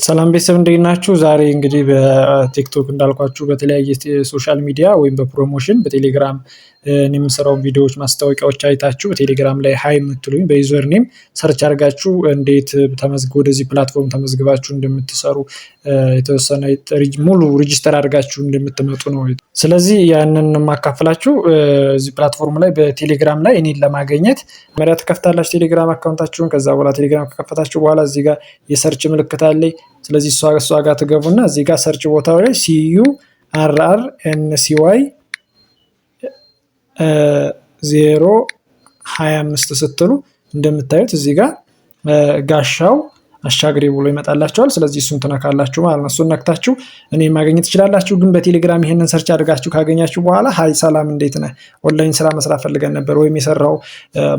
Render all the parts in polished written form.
ሰላም ቤተሰብ እንዴት ናችሁ? ዛሬ እንግዲህ በቲክቶክ እንዳልኳችሁ በተለያየ ሶሻል ሚዲያ ወይም በፕሮሞሽን በቴሌግራም የምሰራው ቪዲዮዎች ማስታወቂያዎች አይታችሁ በቴሌግራም ላይ ሃይ የምትሉኝ በዩዘር ኔም ሰርች አድርጋችሁ እንዴት ወደዚህ ፕላትፎርም ተመዝግባችሁ እንደምትሰሩ የተወሰነ ሙሉ ሬጂስተር አድርጋችሁ እንደምትመጡ ነው። ስለዚህ ያንን ማካፈላችሁ እዚህ ፕላትፎርም ላይ በቴሌግራም ላይ እኔን ለማግኘት መሪያ ተከፍታላችሁ ቴሌግራም አካውንታችሁን። ከዛ በኋላ ቴሌግራም ከከፈታችሁ በኋላ እዚህ ጋር የሰርች ምልክት አለ። ስለዚህ እሷ ጋር ትገቡና እዚህ ጋር ሰርች ቦታው ላይ CURRNCY 025 ስትሉ እንደምታዩት እዚህ ጋር ጋሻው አሻግሬ ብሎ ይመጣላችኋል። ስለዚህ እሱን ትነካላችሁ ማለት ነው። እሱን ነክታችሁ እኔ ማግኘት ትችላላችሁ። ግን በቴሌግራም ይሄንን ሰርች አድርጋችሁ ካገኛችሁ በኋላ ሃይ ሰላም እንዴት ነህ፣ ኦንላይን ስራ መስራት ፈልገን ነበር፣ ወይም የሰራው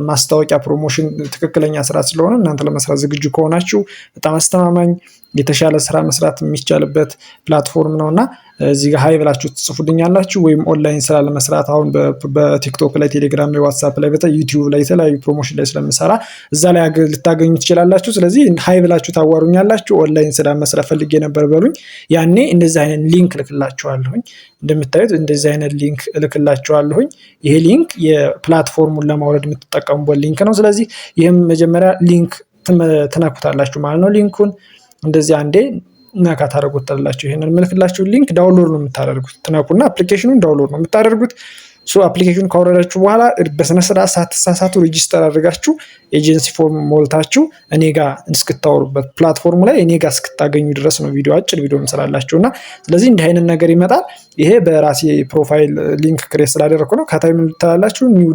ማስታወቂያ ፕሮሞሽን ትክክለኛ ስራ ስለሆነ እናንተ ለመስራት ዝግጁ ከሆናችሁ በጣም አስተማማኝ የተሻለ ስራ መስራት የሚቻልበት ፕላትፎርም ነውና እዚህ ጋር ሃይ ብላችሁ ትጽፉልኛላችሁ። ወይም ኦንላይን ስራ ለመስራት አሁን በቲክቶክ ላይ፣ ቴሌግራም ላይ፣ ዋትስአፕ ላይ፣ ዩቲዩብ ላይ የተለያዩ ፕሮሞሽን ላይ ስለምሰራ እዛ ላይ ልታገኙ ትችላላችሁ። ስለዚህ ሃይ ብላችሁ ታዋሩኛላችሁ። ኦንላይን ስራ መስራት ፈልጌ ነበር በሉኝ። ያኔ እንደዚህ አይነት ሊንክ እልክላችኋለሁኝ። እንደምታዩት እንደዚህ አይነት ሊንክ እልክላችኋለሁኝ። ይሄ ሊንክ የፕላትፎርሙን ለማውረድ የምትጠቀሙበት ሊንክ ነው። ስለዚህ ይህም መጀመሪያ ሊንክ ትነኩታላችሁ ማለት ነው። ሊንኩን እንደዚህ አንዴ ነካ ታደርጉታላችሁ። ይሄንን ምልክላችሁ ሊንክ ዳውንሎድ ነው የምታደርጉት። ትነኩና አፕሊኬሽኑን ዳውንሎድ ነው የምታደርጉት። አፕሊኬሽኑን ካወረዳችሁ በኋላ በስነ ስርዓት ሳትሳሳቱ ሬጂስተር አድርጋችሁ ኤጀንሲ ፎርም ሞልታችሁ እኔ ጋር እስክታወሩበት ፕላትፎርሙ ላይ እኔ ጋር እስክታገኙ ድረስ ነው አጭር ቪዲዮ እንሰራላችሁና ስለዚህ እንዲህ አይነት ነገር ይመጣል። ይሄ በራሴ ፕሮፋይል ሊንክ ክሬት ስላደረኩ ነው። ከታይ ምን ትላላችሁ? ኒው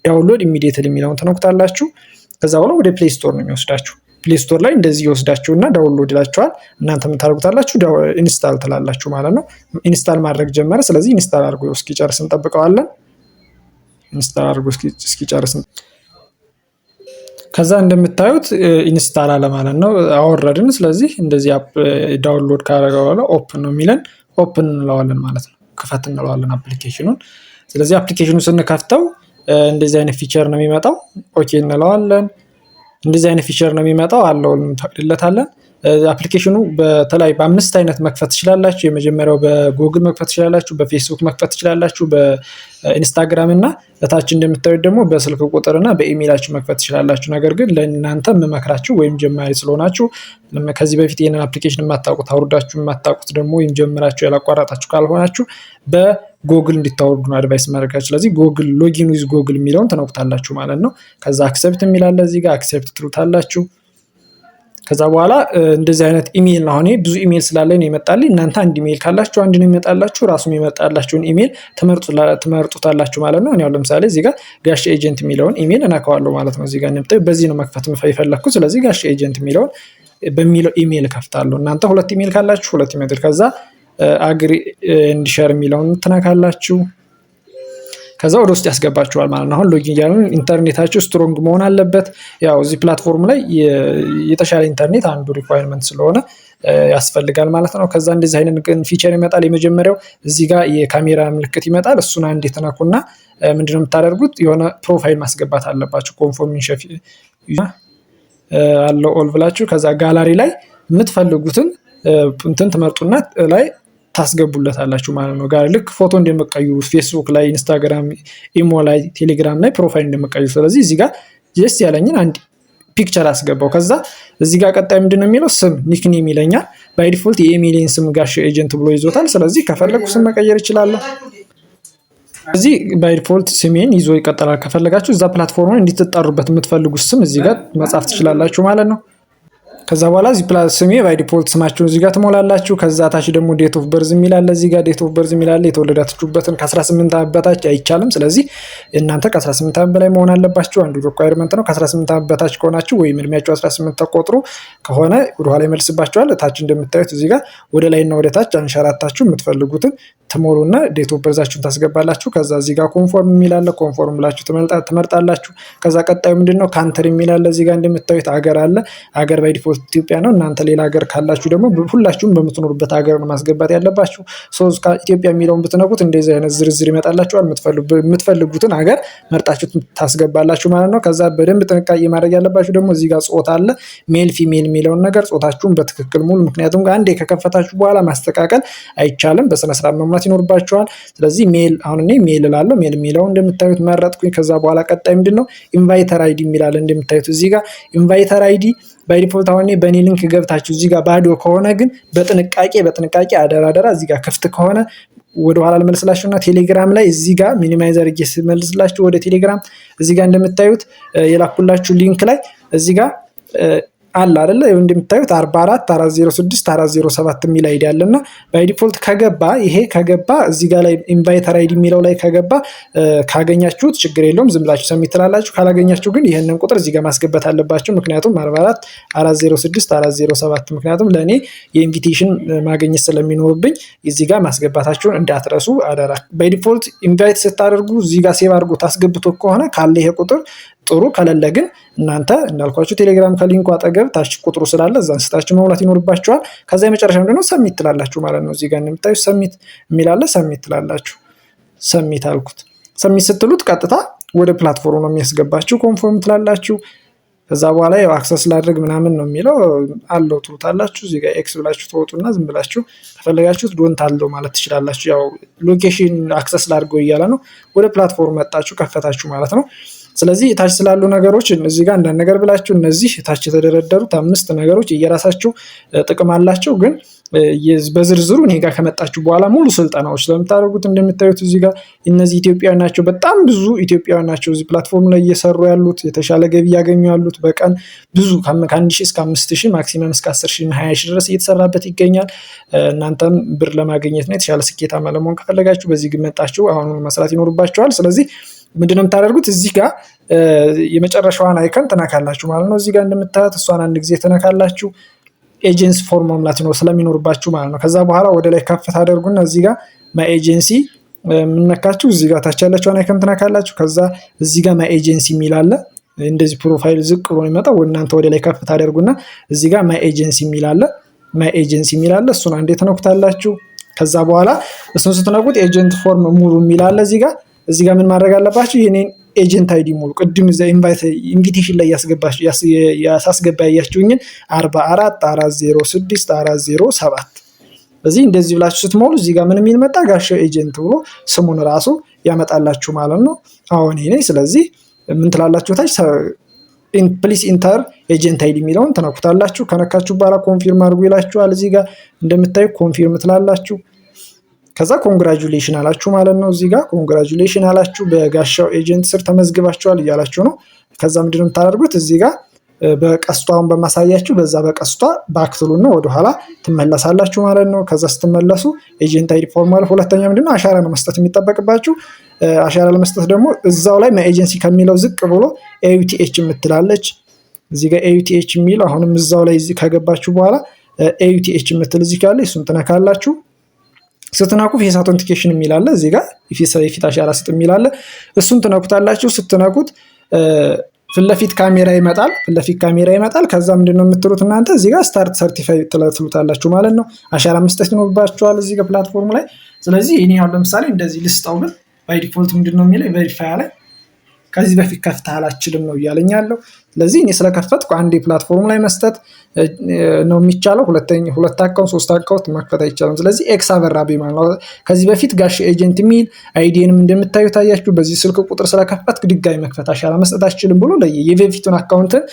ዳውንሎድ ኢሚዲየትሊ የሚለውን ትነኩታላችሁ። ከዛ በኋላ ወደ ፕሌይ ስቶር ነው የሚወስዳችሁ። ፕሌይ ስቶር ላይ እንደዚህ ይወስዳችሁና ዳውንሎድ ይላችኋል። እናንተ ምን ታደርጉታላችሁ? ኢንስታል ትላላችሁ ማለት ነው። ኢንስታል ማድረግ ጀመረ። ስለዚህ ኢንስታል አድርጎ እስኪጨርስ እንጠብቀዋለን። ኢንስታል አድርጎ እስኪጨርስ ከዛ እንደምታዩት ኢንስታል አለ ማለት ነው። አወረድን። ስለዚህ እንደዚህ ዳውንሎድ ካደረገው በኋላ ኦፕን ነው የሚለን። ኦፕን እንለዋለን ማለት ነው። ክፈት እንለዋለን አፕሊኬሽኑን። ስለዚህ አፕሊኬሽኑን ስንከፍተው እንደዚህ አይነት ፊቸር ነው የሚመጣው። ኦኬ እንለዋለን። እንደዚህ አይነት ፊቸር ነው የሚመጣው። አለው እንፈቅድለታለን። አፕሊኬሽኑ በተለይ በ5 አይነት መክፈት ትችላላችሁ። የመጀመሪያው በጉግል መክፈት ትችላላችሁ፣ በፌስቡክ መክፈት ትችላላችሁ፣ በኢንስታግራም እና ለታች እንደምታዩት ደግሞ በስልክ ቁጥርና በኢሜይላችሁ መክፈት ትችላላችሁ። ነገር ግን ለእናንተ የምመክራችሁ ወይም ጀማሪ ስለሆናችሁ ከዚህ በፊት ይሄንን አፕሊኬሽን የማታውቁት አውርዳችሁ የማታውቁት ደግሞ ወይም ጀምራችሁ ያላቋረጣችሁ ካልሆናችሁ በጉግል እንድታወርዱ ነው አድቫይስ ማድረጋችሁ። ስለዚህ ጉግል ሎጊን ዊዝ ጉግል የሚለውን ተነኩታላችሁ ማለት ነው። ከዛ አክሴፕት የሚላለ እዚህ ጋር አክሴፕት ትሉታላችሁ። ከዛ በኋላ እንደዚህ አይነት ኢሜይል ነው። አሁን ብዙ ኢሜይል ስላለኝ ነው የመጣልኝ። እናንተ አንድ ኢሜይል ካላችሁ አንድ ነው የሚመጣላችሁ። ራሱም የመጣላችሁን ኢሜይል ትመርጡታላችሁ ማለት ነው። እኔ አሁን ለምሳሌ እዚህ ጋር ጋሽ ኤጀንት የሚለውን ኢሜይል እነካዋለሁ ማለት ነው። እዚህ ጋር እንደምታዩ በዚህ ነው መክፈት የፈለኩት። ስለዚህ ጋሽ ኤጀንት የሚለውን በሚለው ኢሜይል ከፍታለሁ። እናንተ ሁለት ኢሜይል ካላችሁ ሁለት ኢሜይል፣ ከዛ አግሪ ኤንድ ሼር የሚለውን ትነካላችሁ። ከዛ ወደ ውስጥ ያስገባችኋል ማለት ነው። አሁን ሎጊን ያሉን ኢንተርኔታችሁ ስትሮንግ መሆን አለበት። ያው እዚህ ፕላትፎርም ላይ የተሻለ ኢንተርኔት አንዱ ሪኳየርመንት ስለሆነ ያስፈልጋል ማለት ነው። ከዛ እንደዚህ አይነት ፊቸር ይመጣል። የመጀመሪያው እዚህ ጋር የካሜራ ምልክት ይመጣል። እሱን አንዴ ተነኩና ምንድነው የምታደርጉት? የሆነ ፕሮፋይል ማስገባት አለባችሁ። ኮንፎርሜሽን አለው ኦል ብላችሁ ከዛ ጋላሪ ላይ የምትፈልጉትን እንትን ትመርጡና ላይ ታስገቡለታላችሁ ማለት ነው። ጋር ልክ ፎቶ እንደመቀዩ ፌስቡክ ላይ፣ ኢንስታግራም፣ ኢሞ ላይ፣ ቴሌግራም ላይ ፕሮፋይል እንደመቀዩ። ስለዚህ እዚህ ጋር ጀስት ያለኝን አንድ ፒክቸር አስገባው። ከዛ እዚህ ጋር ቀጣይ ምንድነው የሚለው ስም ኒክኔም ይለኛል። ባይ ዲፎልት የኢሜይልን ስም ጋሽ ኤጀንት ብሎ ይዞታል። ስለዚህ ከፈለኩ ስም መቀየር ይችላለሁ። እዚህ ባይ ዲፎልት ስሜን ይዞ ይቀጥላል። ከፈለጋችሁ እዛ ፕላትፎርም ላይ እንድትጠሩበት የምትፈልጉት ስም እዚህ ጋር መጻፍ ትችላላችሁ ማለት ነው። ከዛ በኋላ እዚህ ስሜ ባይ ዲፎልት ስማችሁን እዚህ ጋር ትሞላላችሁ። ከዛ ታች ደግሞ ዴት ኦፍ በርዝ የሚላል እዚህ ጋር ዴት ኦፍ በርዝ የሚላል። የተወለዳችሁበትን ከ18 ዓመት በታች አይቻልም። ስለዚህ እናንተ ከ18 ዓመት በላይ መሆን አለባችሁ። አንዱ ሪኳየርመንት ነው። ከ18 ዓመት በታች ከሆናችሁ ወይም እድሜያችሁ 18 ተቆጥሮ ከሆነ ወደኋላ ይመልስባችኋል። ታች እንደምታዩት እዚህ ጋር ወደ ላይና ወደ ታች አንሸራታችሁ የምትፈልጉትን ትሞሉና ዴት ኦፍ በርዛችሁን ታስገባላችሁ። ከዛ እዚህ ጋር ኮንፎርም የሚላል ኮንፎርም ብላችሁ ትመርጣላችሁ። ከዛ ቀጣዩ ምንድነው ካንትሪ የሚላል እዚህ ጋር እንደምታዩት አገር አለ። አገር ባይ ዲፎልት የምትኖሩት ኢትዮጵያ ነው። እናንተ ሌላ ሀገር ካላችሁ ደግሞ ሁላችሁም በምትኖሩበት ሀገር ነው ማስገባት ያለባችሁ። ኢትዮጵያ የሚለውን ብትነኩት እንደዚህ አይነት ዝርዝር ይመጣላችኋል። የምትፈልጉትን ሀገር መርጣችሁ ታስገባላችሁ ማለት ነው። ከዛ በደንብ ጥንቃቄ ማድረግ ያለባችሁ ደግሞ እዚህ ጋር ጾታ አለ። ሜል ፊሜል የሚለውን ነገር ጾታችሁን በትክክል ሙሉ። ምክንያቱም አንዴ ከከፈታችሁ በኋላ ማስተካከል አይቻልም። በስነ ስርዓት መሙላት ይኖርባችኋል። ስለዚህ ሜል አሁን እኔ ሜል እላለሁ። ሜል የሚለውን እንደምታዩት መረጥኩኝ። ከዛ በኋላ ቀጣይ ምንድነው ኢንቫይተር አይዲ የሚላል እንደምታዩት እዚህ ጋር ኢንቫይተር አይዲ ባይ ዲፎልት አሁን በእኔ ሊንክ ገብታችሁ እዚህ ጋር ባዶ ከሆነ ግን በጥንቃቄ አደራ እዚህ ጋር ክፍት ከሆነ ወደ ኋላ ልመልስላችሁና ቴሌግራም ላይ እዚህ ጋር ሚኒማይዘር መልስላችሁ ወደ ቴሌግራም እዚህ ጋር እንደምታዩት የላኩላችሁ ሊንክ ላይ እዚህ ጋር አለ አይደለ? እንደምታዩት 444064007 የሚል አይዲ አለና ባይ ዲፎልት ከገባ እዚህ ጋር ላይ ኢንቫይተር አይዲ የሚለው ላይ ከገባ ካገኛችሁት ችግር የለውም ዝም ብላችሁ ሰሚት ትላላችሁ። ካላገኛችሁ ግን ይሄንን ቁጥር እዚህ ጋር ማስገባት አለባችሁ። ምክንያቱም 444064007 ምክንያቱም ለኔ የኢንቪቴሽን ማግኘት ስለሚኖርብኝ እዚህ ጋር ማስገባታችሁን እንዳትረሱ አደራ። ባይ ዲፎልት ኢንቫይት ስታደርጉ እዚህ ጋር ሴቭ አድርጎ ታስገብቶ ከሆነ ካለ ይሄ ቁጥር ጥሩ፣ ከሌለ ግን እናንተ እንዳልኳችሁ ቴሌግራም ከሊንኩ አጠገብ ታች ቁጥሩ ስላለ እዛን ስታችሁ መሙላት ይኖርባችኋል። ከዛ የመጨረሻ ምንድነው ሰሚት ትላላችሁ ማለት ነው። እዚህ ጋር እንደምታዩት ሰሚት የሚላለ ሰሚት ትላላችሁ። ሰሚት አልኩት። ሰሚት ስትሉት ቀጥታ ወደ ፕላትፎርሙ ነው የሚያስገባችሁ። ኮንፎርም ትላላችሁ። ከዛ በኋላ ያው አክሰስ ላድርግ ምናምን ነው የሚለው አለው ትሉታላችሁ። እዚህ ጋር ኤክስ ብላችሁ ተወጡና ዝም ብላችሁ ከፈለጋችሁት ዶንት አለው ማለት ትችላላችሁ። ያው ሎኬሽን አክሰስ ላድርገው እያለ ነው። ወደ ፕላትፎርሙ መጣችሁ ከፈታችሁ ማለት ነው። ስለዚህ ታች ስላሉ ነገሮች እዚህ ጋር አንዳንድ ነገር ብላችሁ እነዚህ ታች የተደረደሩት 5 ነገሮች የየራሳቸው ጥቅም አላቸው። ግን በዝርዝሩ እኔ ጋር ከመጣችሁ በኋላ ሙሉ ስልጠናዎች ስለምታደርጉት እንደምታዩት እዚህ ጋር እነዚህ ኢትዮጵያውያን ናቸው። በጣም ብዙ ኢትዮጵያውያን ናቸው እዚህ ፕላትፎርም ላይ እየሰሩ ያሉት፣ የተሻለ ገቢ ያገኙ ያሉት። በቀን ብዙ ከ1000 እስከ 5000 ማክሲመም እስከ 10000 20000 ድረስ እየተሰራበት ይገኛል። እናንተም ብር ለማግኘት ነው የተሻለ ስኬታማ ለመሆን ከፈለጋችሁ በዚህ ግን መጣችሁ አሁን መስራት ይኖርባችኋል። ስለዚህ ምንድነው የምታደርጉት እዚህ ጋር የመጨረሻዋን አይከን ትነካላችሁ ማለት ነው። እዚህ ጋር እንደምታዩት እሷን አንድ ጊዜ ትነካላችሁ። ኤጀንሲ ፎርም መሙላት ነው ስለሚኖርባችሁ ማለት ነው። ከዛ በኋላ ወደ ላይ ከፍ ታደርጉና እዚህ ጋር ማይ ኤጀንሲ ምንነካችሁ እዚህ ጋር ታች ያለችውን አይከን ትነካላችሁ። ከዛ እዚህ ጋር ማይ ኤጀንሲ የሚል አለ። እንደዚህ ፕሮፋይል ዝቅ ብሎ ይመጣው እናንተ ወደ ላይ ከፍ ታደርጉና እዚህ ጋር ማይ ኤጀንሲ የሚል አለ። እሱን አንዴ ትነኩታላችሁ። ከዛ በኋላ እሱን ስትነኩት ኤጀንት ፎርም ሙሉ የሚል አለ። እዚህ ጋር ምን ማድረግ አለባችሁ? የኔን ኤጀንት አይዲ ሙሉ ቅድም እዛ ኢንቪቴሽን ላይ ያሳስገባ ያያችሁኝን 444064007 በዚህ እንደዚህ ብላችሁ ስትሞሉ እዚህ ጋር ምን የሚል መጣ? ጋሻው ኤጀንት ብሎ ስሙን ራሱ ያመጣላችሁ ማለት ነው። አሁን ይሄ ስለዚህ ምን ትላላችሁ? ታች ፕሊስ ኢንተር ኤጀንት አይዲ የሚለውን ተነኩታላችሁ። ከነካችሁ በኋላ ኮንፊርም አድርጉ ይላችኋል። እዚህ ጋር እንደምታዩ ኮንፊርም ትላላችሁ። ከዛ ኮንግራጁሌሽን አላችሁ ማለት ነው። እዚህ ጋር ኮንግራጁሌሽን አላችሁ በጋሻው ኤጀንት ስር ተመዝግባችኋል እያላችሁ ነው። ከዛ ምንድነው የምታደርጉት? እዚህ ጋር በቀስቷን በማሳያችሁ በዛ በቀስቷ ባክትሉና ወደ ኋላ ትመለሳላችሁ ማለት ነው። ከዛ ስትመለሱ ኤጀንት አይዲ ፎርም ማለት ሁለተኛ ምንድነው አሻራ ነው መስጠት የሚጠበቅባችሁ። አሻራ ለመስጠት ደግሞ እዛው ላይ ማይ ኤጀንሲ ከሚለው ዝቅ ብሎ ኤዩቲኤች የምትላለች እዚህ ጋር ኤዩቲኤች የሚለው አሁንም እዛው ላይ ከገባችሁ በኋላ ኤዩቲኤች የምትል እዚህ ካለ እሱን ትነካላችሁ። ስትነኩ ፌስ አውተንቲኬሽን የሚል አለ። እዚህ ጋር የፊት አሻራ ስጥ የሚል አለ። እሱን ትነኩታላችሁ። ስትነኩት ፊት ለፊት ካሜራ ይመጣል። ከዛ ምንድነው የምትሉት እናንተ እዚህ ጋር ስታርት ሰርቲፋይ ትሉታላችሁ ማለት ነው። አሻራ መስጠት ይኖርባችኋል እዚህ ጋር ፕላትፎርም ላይ። ስለዚህ እኔ አሁን ለምሳሌ እንደዚህ ልስጠው ብል ባይ ዲፎልት ምንድነው የሚለው ቬሪፋይ አለ። ከዚህ በፊት ከፍተሃል አችልም ነው እያለኝ ያለው። ስለዚህ እኔ ስለከፈትኩ አንድ ፕላትፎርም ላይ መስጠት ነው የሚቻለው። ሁለት አካውንት 3 አካውንት መክፈት አይቻልም። ስለዚህ ኤክስ አበራቢ ማለት ነው። ከዚህ በፊት ጋሽ ኤጀንት የሚል አይዲንም እንደምታዩት ታያችሁ። በዚህ ስልክ ቁጥር ስለከፈትክ ድጋሚ መክፈት አሻራ መስጠት አችልም ብሎ የበፊቱን አካውንትን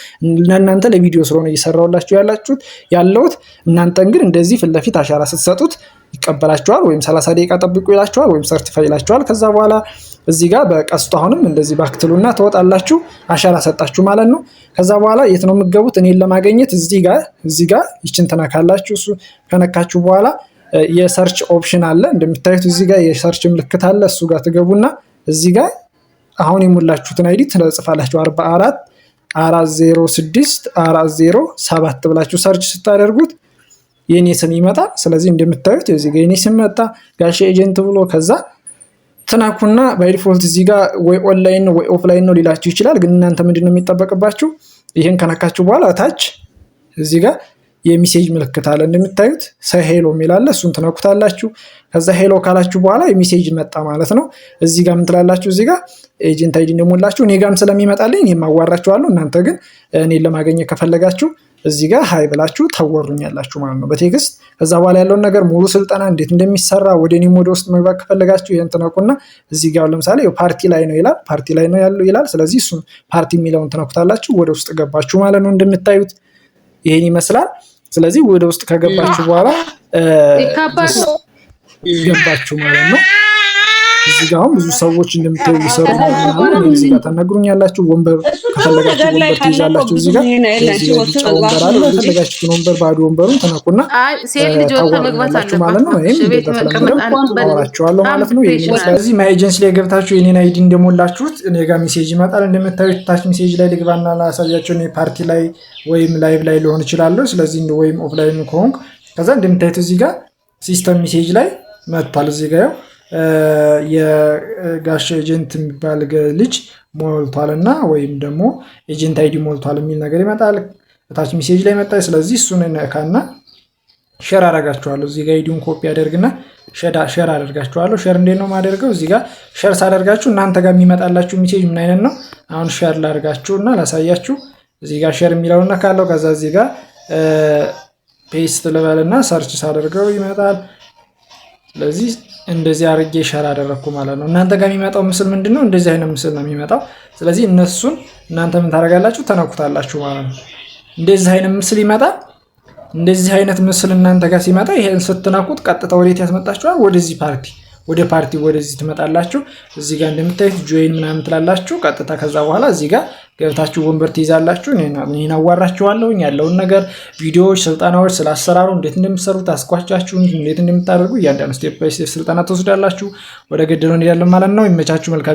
ለእናንተ ለቪዲዮ ስለሆነ እየሰራሁላችሁ ያለሁት እናንተን ግን እንደዚህ ፊት ለፊት አሻራ ስትሰጡት ይቀበላችኋል። ወይም 30 ደቂቃ ጠብቁ ይላችኋል፣ ወይም ሰርቲፋይ ይላችኋል። ከዛ በኋላ እዚህ ጋር በቀስቱ አሁንም እንደዚህ ባክትሉና ትወጣላችሁ። አሻራ ሰጣችሁ ማለት ነው። ከዛ በኋላ የት ነው የምትገቡት? እኔን ለማግኘት እዚህ ጋር ይችን ትነካላችሁ። እሱ ከነካችሁ በኋላ የሰርች ኦፕሽን አለ እንደምታዩት። እዚህ ጋር የሰርች ምልክት አለ። እሱ ጋር ትገቡና እዚህ ጋር አሁን የሞላችሁትን አይዲ ትጽፋላችሁ። 444064007 ብላችሁ ሰርች ስታደርጉት የኔ ስም ይመጣል። ስለዚህ እንደምታዩት እዚህ ጋር የኔ ስም መጣ ጋሽ ኤጀንት ብሎ። ከዛ ትናኩና ባይ ዲፎልት እዚህ ጋር ወይ ኦንላይን ነው ወይ ኦፍላይን ነው ሊላችሁ ይችላል። ግን እናንተ ምንድነው የሚጠበቅባችሁ? ይሄን ከነካችሁ በኋላ ታች እዚህ ጋር የሚሴጅ ምልክት አለ እንደምታዩት ሄሎ የሚል አለ። እሱን ትነኩታላችሁ። ከዛ ሄሎ ካላችሁ በኋላ የሚሴጅ መጣ ማለት ነው። እዚህ ጋር ምን ትላላችሁ? እዚህ ጋር ኤጀንት አይዲ እንደሞላችሁ እኔ ጋርም ስለሚመጣልኝ እኔም አዋራችኋለሁ። እናንተ ግን እኔን ለማግኘት ከፈለጋችሁ እዚህ ጋር ሃይ ብላችሁ ታወሩኛላችሁ ማለት ነው በቴክስት። ከዛ በኋላ ያለውን ነገር ሙሉ ስልጠና እንዴት እንደሚሰራ ወደ እኔም ወደ ውስጥ መግባት ከፈለጋችሁ ይሄን ትነኩና እዚህ ጋር ለምሳሌ ፓርቲ ላይ ነው ይላል፣ ፓርቲ ላይ ነው ያለው ይላል። ስለዚህ እሱን ፓርቲ የሚለውን ትነኩታላችሁ። ወደ ውስጥ ገባችሁ ማለት ነው። እንደምታዩት ይሄን ይመስላል። ስለዚህ ወደ ውስጥ ከገባችሁ በኋላ ገባችሁ ማለት ነው። እዚህ ጋር ብዙ ሰዎች እንደምታዩ ይሰሩ ማለት ነው። እዚህ ጋር ተነግሩኛላችሁ። ወንበር ከፈለጋችሁ ወንበር ትይዛላችሁ። እዚህ ጋር ወንበር አለ። ከፈለጋችሁ ወንበር ባዶ ወንበሩን ተነኩና ሴት ልጅ ወጣ መግባት አለባት ማለት ነው። ወይም እንደተለመደው አወራችኋለሁ ማለት ነው። ይሄን ይመስላል። እዚህ ማይ ኤጀንሲ ላይ ገብታችሁ የኔን አይዲ እንደሞላችሁት እኔ ጋር ሜሴጅ ይመጣል። እንደምታዩት ታች ሜሴጅ ላይ ልግባና ላሳያችሁ። እኔ ፓርቲ ላይ ወይም ላይቭ ላይ ሊሆን ይችላል። ስለዚህ ወይም ኦፍላይን ከሆንኩ ከዛ እንደምታዩት እዚህ ጋር ሲስተም ሜሴጅ ላይ መጥቷል። እዚህ ጋር የጋሽ ኤጀንት የሚባል ልጅ ሞልቷል እና ወይም ደግሞ ኤጀንት አይዲ ሞልቷል የሚል ነገር ይመጣል። ታች ሜሴጅ ላይ መጣ። ስለዚህ እሱን ነካና ሼር አደርጋችኋለሁ። እዚህ ጋር አይዲውን ኮፒ አደርግና ሼር አደርጋችኋለሁ። ሼር እንዴት ነው የማደርገው? እዚህ ጋር ሼር ሳደርጋችሁ እናንተ ጋር የሚመጣላችሁ ሜሴጅ ምን አይነት ነው? አሁን ሼር ላደርጋችሁና ላሳያችሁ። እዚህ ጋር ሼር የሚለውን ነካለው። ከዛ እዚህ ጋር ፔስት ልበልና ሰርች ሳደርገው ይመጣል። ስለዚህ እንደዚህ አርጌ ሼር አደረኩ ማለት ነው። እናንተ ጋር የሚመጣው ምስል ምንድነው? እንደዚህ አይነት ምስል ነው የሚመጣው። ስለዚህ እነሱን እናንተ ምን ታደርጋላችሁ? ተነኩታላችሁ ማለት ነው። እንደዚህ አይነት ምስል ይመጣል። እንደዚህ አይነት ምስል እናንተ ጋር ሲመጣ ይሄን ስትነኩት ቀጥታ ወዴት ያስመጣችኋል? ወደዚህ ፓርቲ ወደዚህ ትመጣላችሁ። እዚህ ጋር እንደምታዩት ጆይን ምናምን ትላላችሁ ቀጥታ። ከዛ በኋላ እዚህ ጋር ገብታችሁ ወንበር ትይዛላችሁ። እኔን አዋራችኋለሁ ያለውን ነገር ቪዲዮዎች፣ ስልጠናዎች ስለ አሰራሩ እንዴት እንደምትሰሩት አስኳቻችሁ እንዴት እንደምታደርጉ እያንዳንዱ ስቴፕ ባይ ስቴፕ ስልጠና ትወስዳላችሁ። ወደ ገደለው እንሄዳለን ማለት ነው። ይመቻችሁ። መልካም